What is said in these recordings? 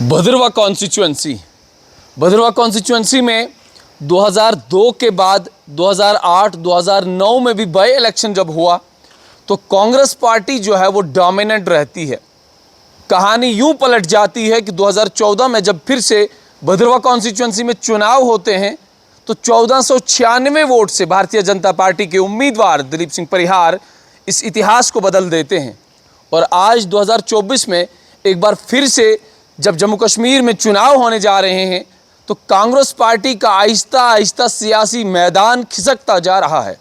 Bhaderwah constituency में 2002 के बाद 2008, 2009 में भी बाई इलेक्शन जब हुआ तो कांग्रेस पार्टी जो है वो डोमिनेंट रहती है। कहानी यूं पलट जाती है कि 2014 में जब फिर से भदरवा कॉन्स्टिट्यूंसी में चुनाव होते हैं तो 1496 वोट से भारतीय जनता पार्टी के उम्मीदवार दिलीप सिंह परिहार इस इतिहास को बदल देते हैं। और आज 2024 में एक बार फिर से जब जम्मू कश्मीर में चुनाव होने जा रहे हैं तो कांग्रेस पार्टी का आहिस्ता आहिस्ता सियासी मैदान खिसकता जा रहा है।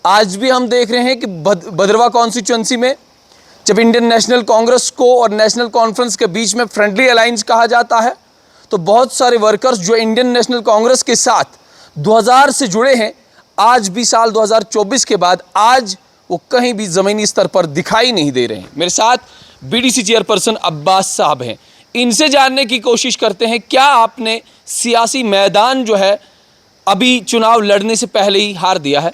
आज भी हम देख रहे हैं कि भदरवा कॉन्स्टिट्यूंसी में जब इंडियन नेशनल कांग्रेस को और नेशनल कॉन्फ्रेंस के बीच में फ्रेंडली अलायंस कहा जाता है तो बहुत सारे वर्कर्स जो इंडियन नेशनल कांग्रेस के साथ 2000 से जुड़े हैं, आज भी साल 2024 के बाद आज वो कहीं भी ज़मीनी स्तर पर दिखाई नहीं दे रहे हैं। मेरे साथ बीडीसी चेयरपर्सन अब्बास साहब हैं, इनसे जानने की कोशिश करते हैं क्या आपने सियासी मैदान जो है अभी चुनाव लड़ने से पहले ही हार दिया है।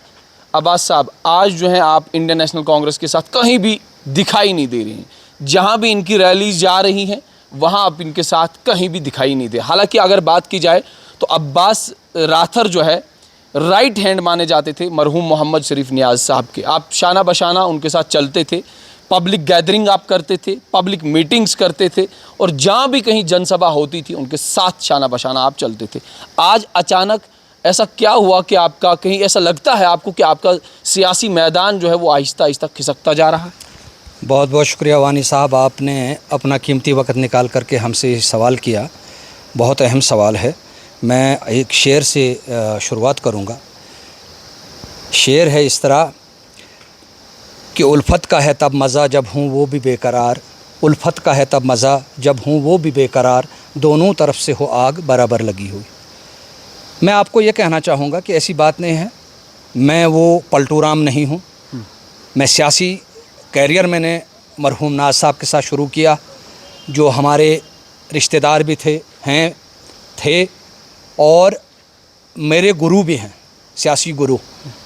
अब्बास साहब, आज जो है आप इंडियन नेशनल कांग्रेस के साथ कहीं भी दिखाई नहीं दे रही हैं, जहां भी इनकी रैलीज जा रही हैं वहां आप इनके साथ कहीं भी दिखाई नहीं दे। हालांकि अगर बात की जाए तो अब्बास राथर जो है राइट हैंड माने जाते थे मरहूम मोहम्मद शरीफ नियाज़ साहब के। आप शाना बशाना उनके साथ चलते थे, पब्लिक गैदरिंग आप करते थे, पब्लिक मीटिंग्स करते थे और जहाँ भी कहीं जनसभा होती थी उनके साथ शाना बशाना आप चलते थे। आज अचानक ऐसा क्या हुआ कि आपका कहीं ऐसा लगता है आपको कि आपका सियासी मैदान जो है वो आहिस्ता आहिस्ता खिसकता जा रहा है? बहुत बहुत शुक्रिया वानी साहब, आपने अपना कीमती वक्त निकाल करके हमसे सवाल किया। बहुत अहम सवाल है। मैं एक शेर से शुरुआत करूँगा। शेर है इस तरह कि उल्फत का है तब मज़ा जब हूँ वो भी बेकरार, उल्फत का है तब मज़ा जब हूँ वो भी बेकरार, दोनों तरफ से हो आग बराबर लगी हुई। मैं आपको ये कहना चाहूँगा कि ऐसी बात नहीं है, मैं वो पलटू राम नहीं हूँ। मैं सियासी कैरियर मैंने मरहूम नाज साहब के साथ शुरू किया, जो हमारे रिश्तेदार भी थे और मेरे गुरु भी हैं, सियासी गुरु।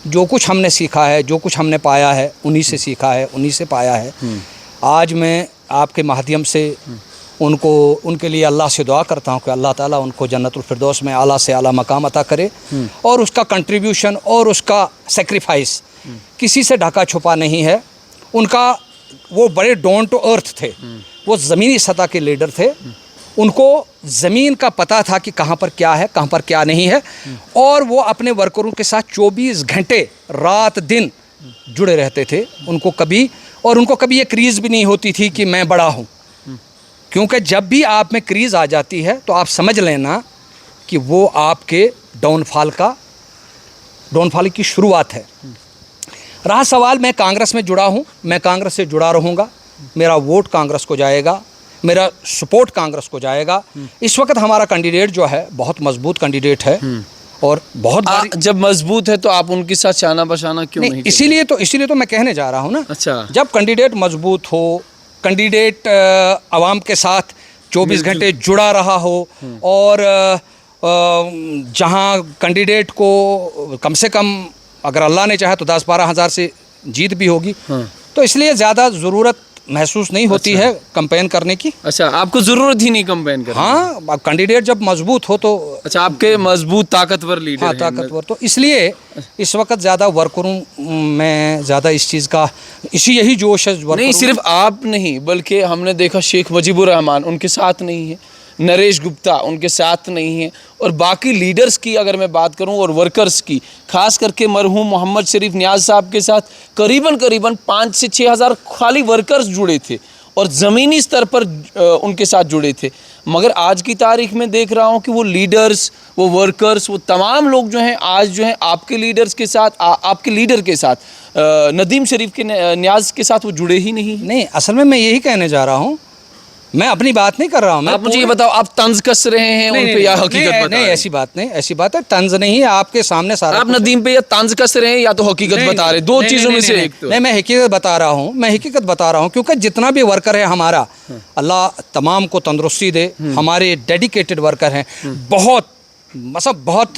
जो कुछ हमने सीखा है, जो कुछ हमने पाया है, उन्हीं से सीखा है, उन्हीं से पाया है। आज मैं आपके माध्यम से उनके लिए अल्लाह से दुआ करता हूँ कि अल्लाह ताला उनको जन्नतुल फिरदौस में आला से आला मकाम अता करे और उसका कंट्रीब्यूशन और उसका सेक्रीफाइस किसी से ढका छुपा नहीं है। उनका वो बड़े डाउन टू अर्थ थे, वो ज़मीनी सतह के लीडर थे। उनको ज़मीन का पता था कि कहाँ पर क्या है, कहाँ पर क्या नहीं है, और वो अपने वर्करों के साथ 24 घंटे रात दिन जुड़े रहते थे। उनको कभी ये क्रीज़ भी नहीं होती थी कि मैं बड़ा हूँ, क्योंकि जब भी आप में क्रीज़ आ जाती है तो आप समझ लेना कि वो आपके डाउनफॉल की शुरुआत है। रहा सवाल, मैं कांग्रेस में जुड़ा हूँ, मैं कांग्रेस से जुड़ा रहूँगा, मेरा वोट कांग्रेस को जाएगा, मेरा सपोर्ट कांग्रेस को जाएगा। इस वक्त हमारा कैंडिडेट जो है बहुत मजबूत कैंडिडेट है और बहुत जब मजबूत है तो आप उनके साथ शाना बशाना क्यों नहीं? इसीलिए तो मैं कहने जा रहा हूँ ना। अच्छा, जब जब कैंडिडेट मजबूत हो, कैंडिडेट आवाम के साथ 24 घंटे जुड़ा रहा हो और जहाँ कैंडिडेट को कम से कम अगर अल्लाह ने चाहा तो 10-12 हज़ार से जीत भी होगी, तो इसलिए ज़्यादा ज़रूरत महसूस नहीं होती है कैंपेन करने की। अच्छा, आपको ज़रूरत ही नहीं कैंपेन करने? हाँ, अब कैंडिडेट जब मजबूत हो तो। अच्छा, आपके मजबूत ताकतवर लीडर हाँ, ताकतवर, तो इसलिए इस वक्त ज़्यादा वर्करों में ज़्यादा इस चीज़ का यही जोश है। नहीं, सिर्फ आप नहीं बल्कि हमने देखा शेख मुजीबुर रहमान उनके साथ नहीं है, नरेश गुप्ता उनके साथ नहीं है, और बाकी लीडर्स की अगर मैं बात करूं और वर्कर्स की, खास करके मरहूम मोहम्मद शरीफ नियाज़ साहब के साथ करीबन 5 से 6 हज़ार खाली वर्कर्स जुड़े थे और ज़मीनी स्तर पर उनके साथ जुड़े थे। मगर आज की तारीख में देख रहा हूं कि वो लीडर्स, वो वर्कर्स, वो तमाम लोग जो हैं आज जो हैं आपके लीडर्स के साथ, आपके लीडर के साथ, नदीम शरीफ के नियाज़ के साथ वो जुड़े ही नहीं। असल में मैं यही कहने जा रहा हूँ, मैं अपनी बात नहीं कर रहा हूँ। आप मुझे ये बताओ, आप तंज कस रहे हैं उन पे या हकीकत बता रहे हैं? ऐसी बात है, तंज नहीं है, आपके सामने सारा। आप नदीम पे या तंज कस रहे हैं या तो हकीकत बता रहे हैं, दो चीजों में से एक। नहीं, मैं हकीकत बता रहा हूँ, क्योंकि जितना भी वर्कर है हमारा, अल्लाह तमाम को तंदुरुस्ती दे, हमारे डेडिकेटेड वर्कर हैं, बहुत मतलब बहुत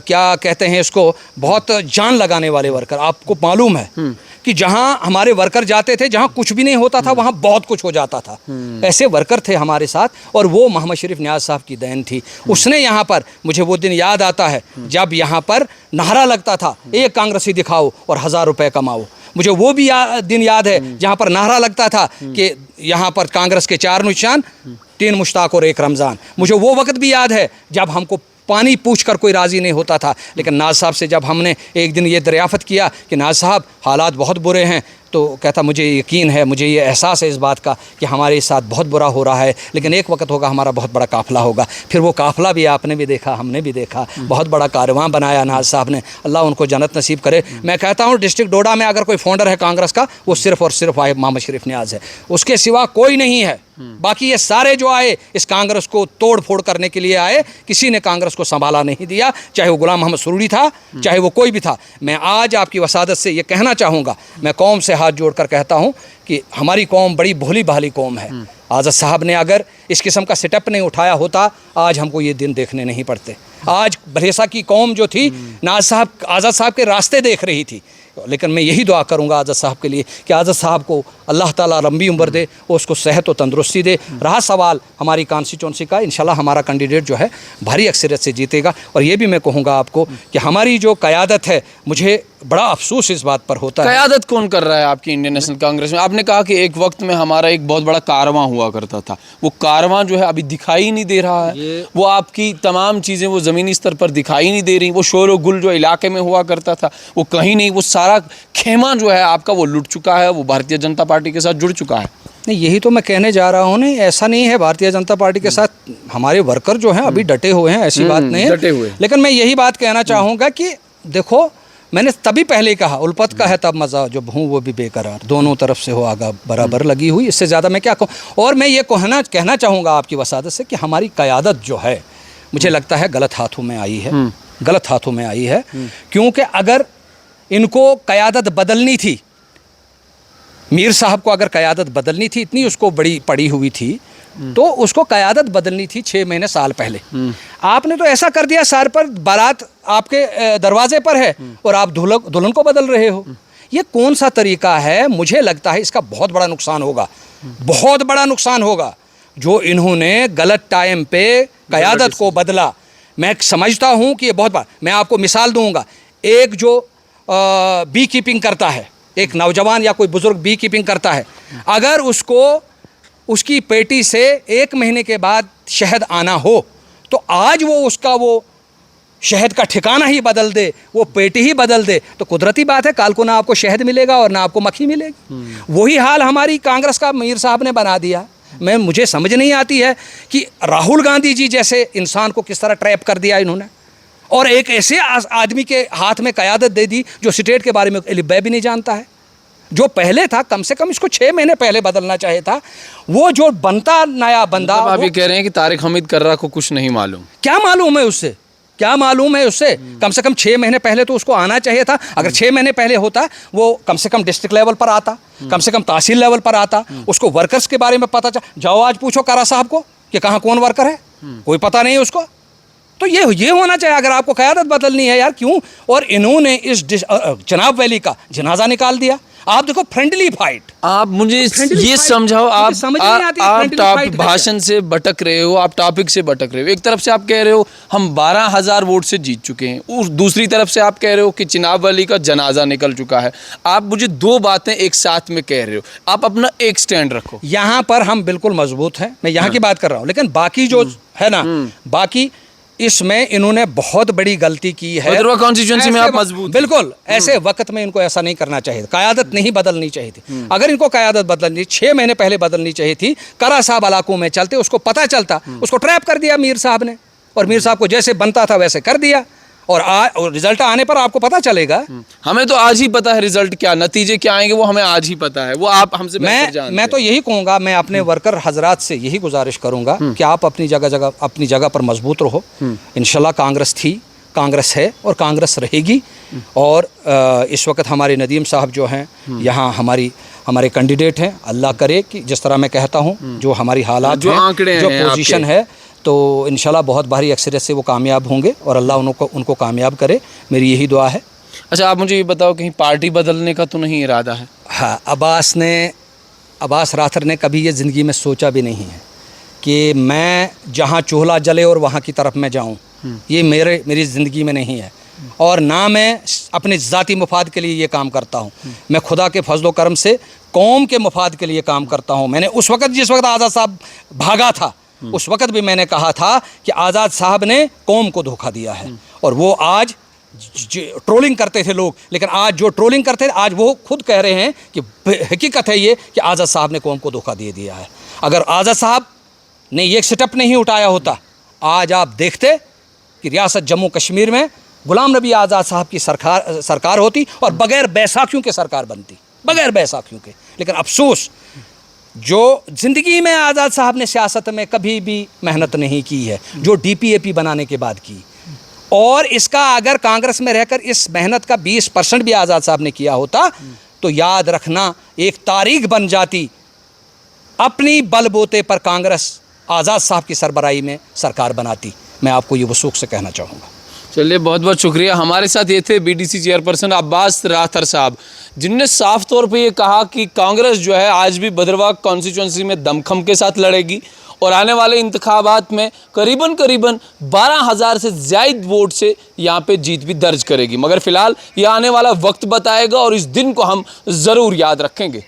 क्या कहते हैं इसको, बहुत जान लगाने वाले वर्कर। आपको मालूम है कि जहां हमारे वर्कर जाते थे, जहां कुछ भी नहीं होता था वहां बहुत कुछ हो जाता था। ऐसे वर्कर थे हमारे साथ, और वो मोहम्मद शरीफ नियाज साहब की देन थी। उसने यहाँ पर, मुझे वो दिन याद आता है जब यहाँ पर नारा लगता था, एक कांग्रेसी दिखाओ और 1000 रुपये कमाओ। मुझे वो भी दिन याद है जहाँ पर नारा लगता था कि यहाँ पर कांग्रेस के 4 निशान, 3 मुश्ताक और 1 रमज़ान। मुझे वो वक्त भी याद है जब हमको पानी पूछकर कोई राज़ी नहीं होता था। लेकिन नाज साहब से जब हमने एक दिन ये दरियाफ़त किया कि नाज साहब हालात बहुत बुरे हैं, तो कहता मुझे यकीन है, मुझे ये एहसास है इस बात का कि हमारे साथ बहुत बुरा हो रहा है, लेकिन एक वक्त होगा हमारा बहुत बड़ा काफ़िला होगा। फिर वो काफ़िला भी आपने भी देखा, हमने भी देखा, बहुत बड़ा कारवां बनाया नाज साहब ने, अल्लाह उनको जन्नत नसीब करे। मैं कहता हूँ डिस्ट्रिक्ट डोडा में अगर कोई फाउंडर है कांग्रेस का, वो सिर्फ़ और सिर्फ आए मोहम्मद शरीफ नियाज़ है, उसके सिवा कोई नहीं है। बाकी ये सारे जो आए इस कांग्रेस को तोड़ फोड़ करने के लिए आए, किसी ने कांग्रेस को संभाला नहीं दिया, चाहे वो गुलाम मोहम्मद सुरूरी था, चाहे वो कोई भी था। मैं आज आपकी वसादत से ये कहना चाहूँगा, मैं कौम से हाथ जोड़कर कहता हूँ कि हमारी कौम बड़ी भोली भाली कौम है। आज़ाद साहब ने अगर इस किस्म का सेटअप नहीं उठाया होता, आज हमको ये दिन देखने नहीं पड़ते। आज भरेसा की कौम जो थी, नाज साहब, आज़ाद साहब के रास्ते देख रही थी। लेकिन मैं यही दुआ करूंगा आज़ाद साहब के लिए कि आज़ाद साहब को अल्लाह ताला लंबी उम्र दे, उसको सेहत और तंदुरुस्ती दे। रहा सवाल हमारी कॉन्स्टिट्यूंसी का, इंशाल्लाह हमारा कैंडिडेट जो है भारी अक्सरियत से जीतेगा। और ये भी मैं कहूँगा आपको कि हमारी जो क़यादत है, मुझे बड़ा अफसोस इस बात पर होता है। क़यादत कौन कर रहा है आपकी इंडियन नेशनल कांग्रेस में? आपने कहा कि एक वक्त में हमारा एक बहुत बड़ा कारवां हुआ करता था, वो कारवां जो है अभी दिखाई नहीं दे रहा है। वो आपकी तमाम चीज़ें वो ज़मीनी स्तर पर दिखाई नहीं दे रही। वो शोर व गुल जो इलाके में हुआ करता था वो कहीं नहीं, वो सारा खेमा जो है आपका वो लुट चुका है, वो भारतीय जनता पार्टी के साथ जुड़ चुका है। नहीं, यही तो मैं कहने जा रहा हूँ। नहीं, ऐसा नहीं है, भारतीय जनता पार्टी के साथ हमारे वर्कर जो हैं अभी डटे हुए हैं, ऐसी बात नहीं है, डटे हुए। लेकिन मैं यही बात कहना चाहूँगा कि देखो, मैंने तभी पहले कहा, उल्फत का है तब मज़ा, जब हूँ वो भी बेकरार, दोनों तरफ से हो आगा बराबर लगी हुई, इससे ज़्यादा मैं क्या कहूँ। और मैं ये कहना चाहूँगा आपकी वसादत से कि हमारी क़यादत जो है, मुझे लगता है गलत हाथों में आई है, गलत हाथों में आई है। क्योंकि अगर इनको क़यादत बदलनी थी, मीर साहब को अगर क़यादत बदलनी थी, इतनी उसको बड़ी पड़ी हुई थी, तो उसको क़यादत बदलनी थी 6 महीने साल पहले। आपने तो ऐसा कर दिया, सर पर बारात आपके दरवाजे पर है और आप दुल्हन को बदल रहे हो। ये कौन सा तरीका है? मुझे लगता है इसका बहुत बड़ा नुकसान होगा, बहुत बड़ा नुकसान होगा। जो इन्होंने गलत टाइम पे क़यादत को बदला, मैं समझता हूँ कि ये बहुत बड़ा। मैं आपको मिसाल दूंगा, एक जो बी कीपिंग करता है, एक नौजवान या कोई बुज़ुर्ग बी कीपिंग करता है, अगर उसको उसकी पेटी से 1 महीने के बाद शहद आना हो, तो आज वो उसका वो शहद का ठिकाना ही बदल दे, वो पेटी ही बदल दे, तो कुदरती बात है कल को ना आपको शहद मिलेगा और ना आपको मक्खी मिलेगी। वही हाल हमारी कांग्रेस का मीर साहब ने बना दिया। मुझे समझ नहीं आती है कि राहुल गांधी जी जैसे इंसान को किस तरह ट्रैप कर दिया इन्होंने, और एक ऐसे आदमी के हाथ में क़यादत दे दी जो स्टेट के बारे में अलिफ भी नहीं जानता है। जो पहले था, कम से कम इसको 6 महीने पहले बदलना चाहिए था। वो जो बनता नया बंदा, मतलब आप ये कह रहे हैं कि तारिक हमीद कर्रा को कुछ नहीं मालूम? क्या मालूम है उससे, क्या मालूम है उससे? कम से कम 6 महीने पहले तो उसको आना चाहिए था। अगर 6 महीने पहले होता, वो कम से कम डिस्ट्रिक्ट लेवल पर आता, कम से कम तहसील लेवल पर आता, उसको वर्कर्स के बारे में पता चल। जाओ आज पूछो करा साहब को कि कहाँ कौन वर्कर है, कोई पता नहीं उसको। तो ये होना चाहिए अगर आपको क़यादत बदलनी है यार। क्यों? और इन्होंने इस जनाब वैली का जनाजा निकाल दिया। आप देखो, फ्रेंडली फाइट। आप मुझे ये समझाओ, आप भाषण से भटक रहे हो, आप टॉपिक से भटक रहे हो। एक तरफ से आप कह रहे हो हम 12,000 वोट से जीत चुके हैं, और दूसरी तरफ से आप कह रहे हो कि चिनाब वली का जनाजा निकल चुका है। आप मुझे 2 बातें एक साथ में कह रहे हो। आप अपना एक स्टैंड रखो। यहाँ पर हम बिल्कुल मजबूत हैं, मैं यहाँ की बात कर रहा हूँ, लेकिन बाकी जो है ना, बाकी इसमें इन्होंने बहुत बड़ी गलती की है। भद्रवा कॉन्स्टिट्यूएंसी में आप मजबूत, बिल्कुल ऐसे वक्त में इनको ऐसा नहीं करना चाहिए, क़यादत नहीं बदलनी चाहिए थी। अगर इनको क़यादत बदलनी 6 महीने पहले बदलनी चाहिए थी, करा साहब इलाकों में चलते, उसको पता चलता, उसको ट्रैप कर दिया मीर साहब ने, और मीर साहब को जैसे बनता था वैसे कर दिया, और रिजल्ट आने पर आपको पता चलेगा। हमें तो आज ही पता है रिजल्ट क्या, नतीजे क्या आएंगे वो हमें आज ही पता है, वो आप हमसे बेहतर जानते हैं। मैं तो यही कहूँगा, मैं अपने वर्कर हजरात से यही गुजारिश करूँगा कि आप अपनी जगह पर मजबूत रहो। इंशाल्लाह कांग्रेस थी, कांग्रेस है और कांग्रेस रहेगी। और इस वक्त हमारे नदीम साहब जो हैं यहाँ हमारे कैंडिडेट हैं। अल्लाह करे कि जिस तरह मैं कहता हूँ, जो हमारी हालात हैं, जो पोजीशन है, तो इंशाल्लाह बहुत भारी अक्सरियत से वो कामयाब होंगे और अल्लाह उनको कामयाब करे, मेरी यही दुआ है। अच्छा, आप मुझे ये बताओ, कहीं पार्टी बदलने का तो नहीं इरादा है? हाँ, अब्बास राथर ने कभी ये ज़िंदगी में सोचा भी नहीं है कि मैं जहाँ चूल्हा जले और वहाँ की तरफ मैं जाऊँ। ये मेरी ज़िंदगी में नहीं है, और ना मैं अपने ज़ाती मफाद के लिए ये काम करता हूँ। मैं खुदा के फजलो करम से कौम के मफाद के लिए काम करता हूँ। मैंने उस वक़्त, जिस वक्त आज़ाद साहब भागा था, उस वक़्त भी मैंने कहा था कि आज़ाद साहब ने कौम को धोखा दिया है। और वो आज ट्रोलिंग करते थे लोग, लेकिन आज जो ट्रोलिंग करते थे, आज वो खुद कह रहे हैं कि हकीकत है ये कि आज़ाद साहब ने कौम को धोखा दे दिया है। अगर आज़ाद साहब ने ये स्टेप नहीं उठाया होता, आज आप देखते कि रियासत जम्मू कश्मीर में गुलाम नबी आज़ाद साहब की सरकार होती और बग़ैर बैसाखियों के सरकार बनती, बग़ैर बैसाखियों के। लेकिन अफसोस, जो ज़िंदगी में आज़ाद साहब ने सियासत में कभी भी मेहनत नहीं की है, जो DPAP बनाने के बाद की, और इसका अगर कांग्रेस में रहकर इस मेहनत का 20% भी आज़ाद साहब ने किया होता तो याद रखना एक तारीख बन जाती। अपनी बलबूते पर कांग्रेस आज़ाद साहब की सरबराही में सरकार बनाती। मैं आपको ये वसूख से कहना चाहूँगा। चलिए, बहुत बहुत शुक्रिया। हमारे साथ ये थे BDC चेयरपर्सन अब्बास राथर साहब, जिनने साफ तौर पे ये कहा कि कांग्रेस जो है आज भी भद्रवाह कॉन्स्टिट्यूंसी में दमखम के साथ लड़ेगी और आने वाले इंतखाबात में करीबन 12,000 से ज़्यादा वोट से यहाँ पे जीत भी दर्ज करेगी। मगर फिलहाल ये आने वाला वक्त बताएगा और इस दिन को हम ज़रूर याद रखेंगे।